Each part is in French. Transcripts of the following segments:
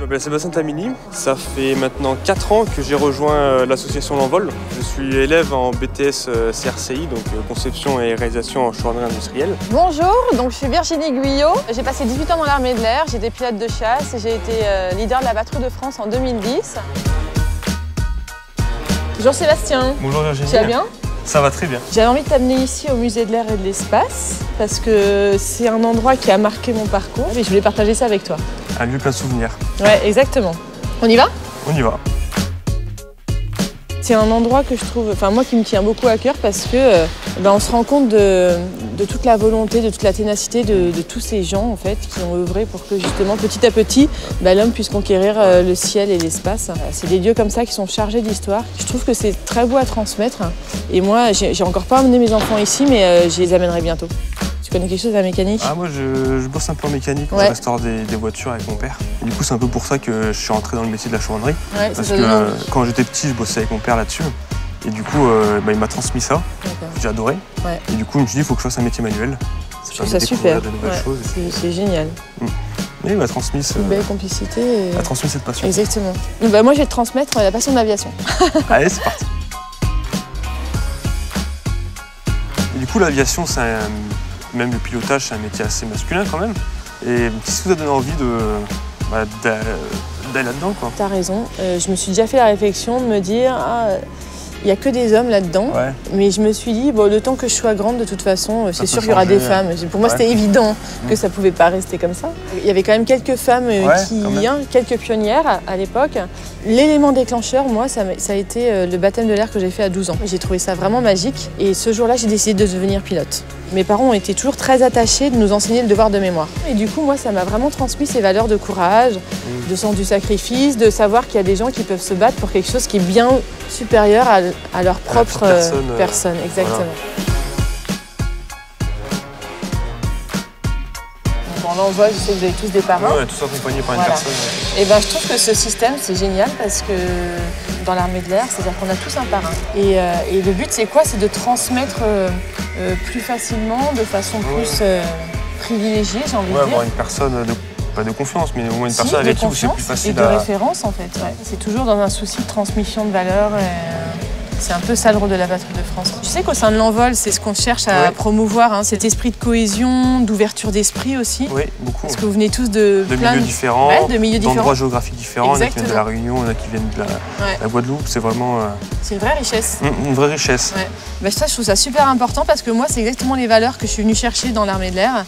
m'appelle Sébastien Tamini. Ça fait maintenant 4 ans que j'ai rejoint l'association L'Envol. Je suis élève en BTS CRCI, donc conception et réalisation en chouannerie industrielle. Bonjour, donc je suis Virginie Guyot. J'ai passé 18 ans dans l'armée de l'air, j'étais pilote de chasse et j'ai été leader de la patrouille de France en 2010. Bonjour Sébastien. Bonjour Virginie. Tu vas bien? Ça va très bien. J'avais envie de t'amener ici au musée de l'air et de l'espace parce que c'est un endroit qui a marqué mon parcours et je voulais partager ça avec toi. Un lieu plein de souvenirs. Ouais, exactement. On y va? On y va. C'est un endroit que je trouve, enfin moi qui me tient beaucoup à cœur parce que on se rend compte de toute la volonté, de toute la ténacité de tous ces gens en fait qui ont œuvré pour que justement petit à petit l'homme puisse conquérir le ciel et l'espace. C'est des lieux comme ça qui sont chargés d'histoire. Je trouve que c'est très beau à transmettre et moi j'ai encore pas amené mes enfants ici mais je les amènerai bientôt. Tu connais quelque chose de la mécanique? Ah, moi je bosse un peu en mécanique, on restaure des voitures avec mon père. Et du coup c'est un peu pour ça que je suis rentré dans le métier de la chouannerie. Ouais, parce que quand j'étais petit je bossais avec mon père là-dessus. Et du coup il m'a transmis ça, j'ai adoré. Ouais. Et du coup je me suis dit il faut que je fasse un métier manuel. Je trouve ça super, c'est génial. Et il m'a transmis une belle complicité. Il m'a transmis cette passion. Exactement. Donc, moi je vais te transmettre la passion de l'aviation. Allez c'est parti. Et du coup l'aviation même le pilotage, c'est un métier assez masculin quand même. Et qu'est-ce qui vous a donné envie d'aller là-dedans, quoi? T'as raison. Je me suis déjà fait la réflexion de me dire il n'y a que des hommes là-dedans. Ouais. Mais je me suis dit, bon, le temps que je sois grande, de toute façon, c'est sûr qu'il y aura des femmes. Pour moi, c'était évident que ça ne pouvait pas rester comme ça. Il y avait quand même quelques femmes quelques pionnières à l'époque. L'élément déclencheur, moi, ça a été le baptême de l'air que j'ai fait à 12 ans. J'ai trouvé ça vraiment magique. Et ce jour-là, j'ai décidé de devenir pilote. Mes parents ont été toujours très attachés de nous enseigner le devoir de mémoire. Et du coup, moi, ça m'a vraiment transmis ces valeurs de courage, de sens du sacrifice, de savoir qu'il y a des gens qui peuvent se battre pour quelque chose qui est bien supérieur à leur propre personne. Exactement. Voilà. Dans l'envol, je sais que vous avez tous des parrains. Oui, on est tous accompagnés par une personne. Et je trouve que ce système, c'est génial parce que dans l'armée de l'air, c'est-à-dire qu'on a tous un parrain. Et le but, c'est quoi? C'est de transmettre plus facilement, de façon plus privilégiée, j'ai envie de dire. Avoir une personne pas de confiance, mais au moins une personne avec qui c'est plus facile et de référence, en fait. Ouais. C'est toujours dans un souci de transmission de valeurs. C'est un peu ça le rôle de la patrouille de France. Tu sais qu'au sein de l'Envol, c'est ce qu'on cherche à promouvoir, cet esprit de cohésion, d'ouverture d'esprit aussi. Oui, beaucoup. Parce que vous venez tous de milieux différents, d'endroits géographiques différents. Exactement. Il y en a qui viennent de la Réunion, il y en a qui viennent de la Guadeloupe. C'est vraiment... C'est une vraie richesse. Une vraie richesse. Ouais. Ça, je trouve ça super important parce que moi, c'est exactement les valeurs que je suis venue chercher dans l'armée de l'air.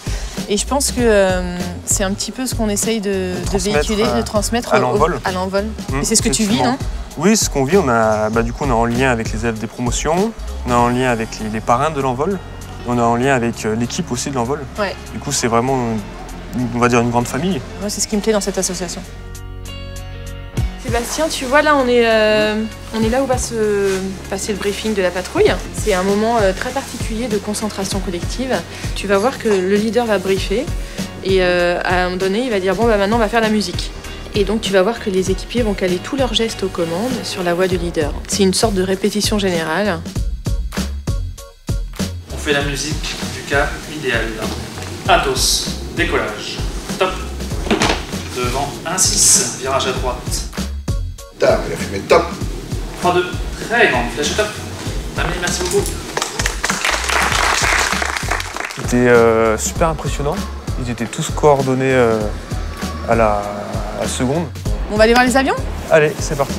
Et je pense que c'est un petit peu ce qu'on essaye de véhiculer, de transmettre à l'Envol. Et c'est ce que tu vis, non? Oui, ce qu'on vit, du coup, on est en lien avec les élèves des promotions, on est en lien avec les parrains de l'Envol, on est en lien avec l'équipe aussi de l'Envol. Ouais. Du coup, c'est vraiment, on va dire, une grande famille. Ouais, c'est ce qui me plaît dans cette association. Sébastien, tu vois, là, on est là où va se passer le briefing de la patrouille. C'est un moment très particulier de concentration collective. Tu vas voir que le leader va briefer et à un moment donné, il va dire « Bon, maintenant, on va faire la musique ». Et donc, tu vas voir que les équipiers vont caler tous leurs gestes aux commandes sur la voix du leader. C'est une sorte de répétition générale. On fait la musique du cas idéal. Atos, décollage, top. Devant, 1-6, virage à droite. Tard, il a fumé top. 3-2, très grande, flèche top. Amélie, merci beaucoup. C'était super impressionnant. Ils étaient tous coordonnés à la seconde. On va aller voir les avions? Allez, c'est parti.